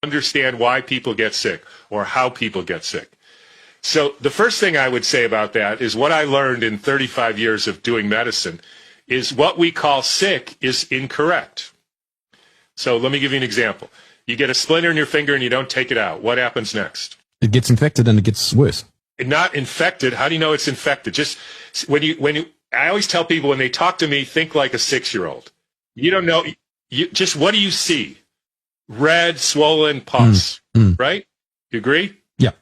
understand why people get sick or how people get sick. So the first thing I would say about that is what I learned in 35 years of doing medicine is what we call sick is incorrect. So let me give you an example. You get a splinter in your finger and you don't take it out. What happens next? It gets infected and it gets worse. Not infected. How do you know it's infected? Just I always tell people when they talk to me, think like a 6-year-old. You don't know. Just what do you see? Red, swollen pus, right? You agree? Yeah.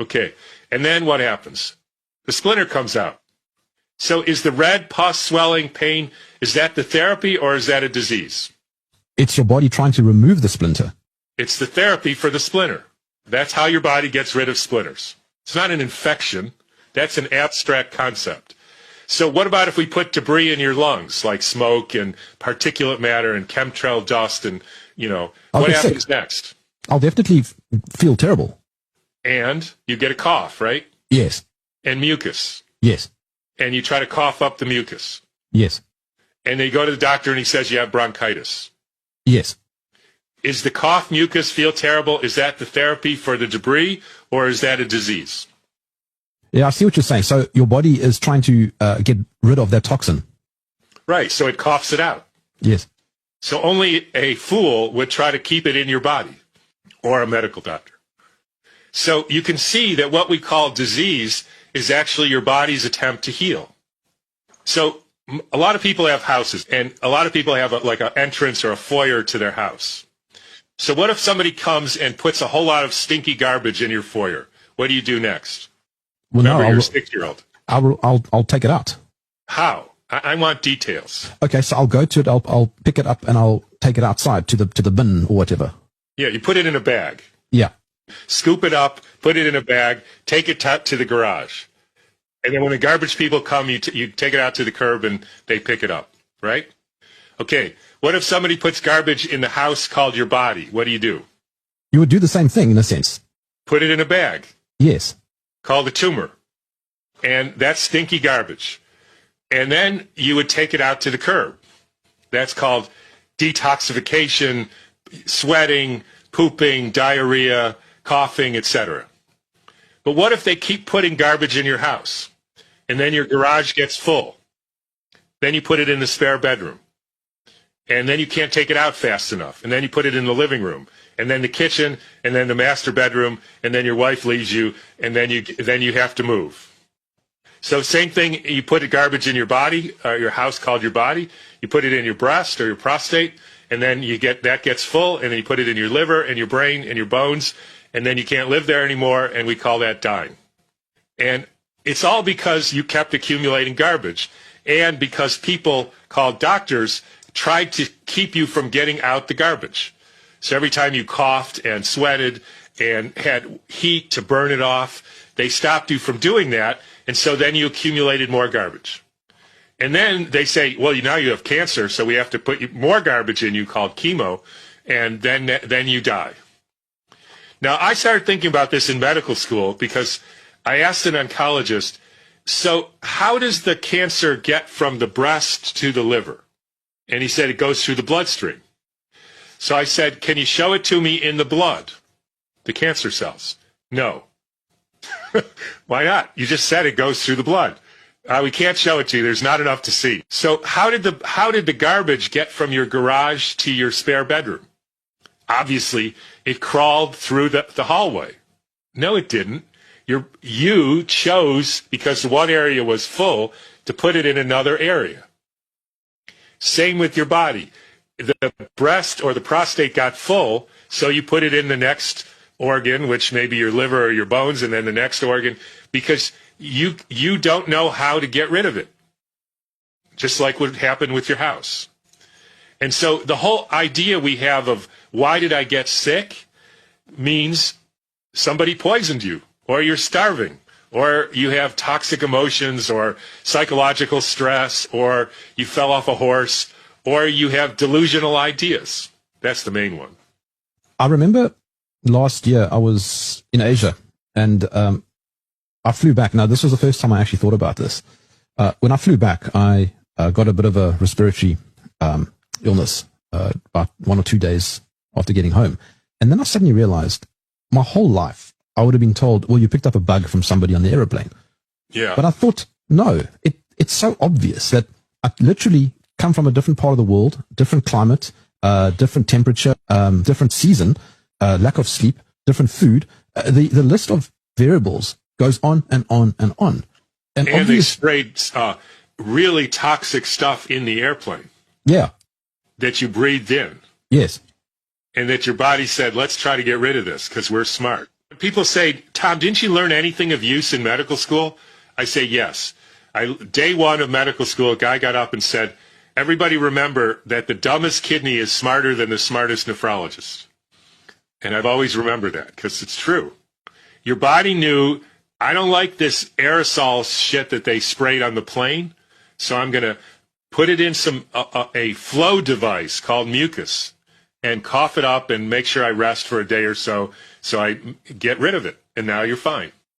Okay. And then what happens? The splinter comes out. So is the red pus, swelling, pain, is that the therapy or is that a disease? It's your body trying to remove the splinter. It's the therapy for the splinter. That's how your body gets rid of splinters. It's not an infection. That's an abstract concept. So what about if we put debris in your lungs, like smoke and particulate matter and chemtrail dust and, what happens next? I'll definitely feel terrible. And you get a cough, right? Yes. And mucus. Yes. And you try to cough up the mucus. Yes. And they go to the doctor and he says you have bronchitis. Yes. Is the cough, mucus, feel terrible? Is that the therapy for the debris or is that a disease? Yeah, I see what you're saying. So your body is trying to get rid of that toxin. Right, so it coughs it out. Yes. So only a fool would try to keep it in your body, or a medical doctor. So you can see that what we call disease is actually your body's attempt to heal. So a lot of people have houses, and a lot of people have like an entrance or a foyer to their house. So what if somebody comes and puts a whole lot of stinky garbage in your foyer? What do you do next? Well, Remember, no, you're a 6-year-old. I'll take it out. How? I want details. Okay, so I'll go to it. I'll pick it up and I'll take it outside to the bin or whatever. Yeah, you put it in a bag. Yeah. Scoop it up, put it in a bag, take it to the garage. And then when the garbage people come, you take it out to the curb and they pick it up, right? Okay, what if somebody puts garbage in the house called your body? What do? You would do the same thing in a sense. Put it in a bag. Yes. Called a tumor. And that's stinky garbage. And then you would take it out to the curb. That's called detoxification, sweating, pooping, diarrhea, coughing, etc. But what if they keep putting garbage in your house? And then your garage gets full. Then you put it in the spare bedroom. And then you can't take it out fast enough. And then you put it in the living room. And then the kitchen, and then the master bedroom, and then your wife leaves you, and then you have to move. So same thing, you put garbage in your body, your house called your body, you put it in your breast or your prostate, and then that gets full, and then you put it in your liver and your brain and your bones, and then you can't live there anymore, and we call that dying. And it's all because you kept accumulating garbage, and because people called doctors tried to keep you from getting out the garbage. So every time you coughed and sweated and had heat to burn it off, they stopped you from doing that, and so then you accumulated more garbage. And then they say, well, now you have cancer, so we have to put more garbage in you called chemo, and then you die. Now, I started thinking about this in medical school because I asked an oncologist, so how does the cancer get from the breast to the liver? And he said it goes through the bloodstream. So I said, can you show it to me in the blood, the cancer cells? No. Why not? You just said it goes through the blood. We can't show it to you. There's not enough to see. So how did the garbage get from your garage to your spare bedroom? Obviously, it crawled through the hallway. No, it didn't. You chose, because one area was full, to put it in another area. Same with your body. The breast or the prostate got full, so you put it in the next organ, which may be your liver or your bones, and then the next organ, because you don't know how to get rid of it, just like what happened with your house. And so the whole idea we have of why did I get sick means somebody poisoned you, or you're starving, or you have toxic emotions, or psychological stress, or you fell off a horse, or you have delusional ideas. That's the main one. I remember last year I was in Asia, and I flew back. Now, this was the first time I actually thought about this. When I flew back, I got a bit of a respiratory illness about 1 or 2 days after getting home. And then I suddenly realized my whole life, I would have been told, well, you picked up a bug from somebody on the aeroplane. Yeah. But I thought, no, it's so obvious that I literally come from a different part of the world, different climate, different temperature, different season, lack of sleep, different food. The list of variables goes on and on and on. And they sprayed really toxic stuff in the airplane. Yeah. That you breathed in. Yes. And that your body said, let's try to get rid of this because we're smart. People say, Tom, didn't you learn anything of use in medical school? I say, yes. Day one of medical school, a guy got up and said, everybody remember that the dumbest kidney is smarter than the smartest nephrologist. And I've always remembered that because it's true. Your body knew, I don't like this aerosol shit that they sprayed on the plane, so I'm going to put it in a flow device called mucus and cough it up and make sure I rest for a day or so I get rid of it. And now you're fine.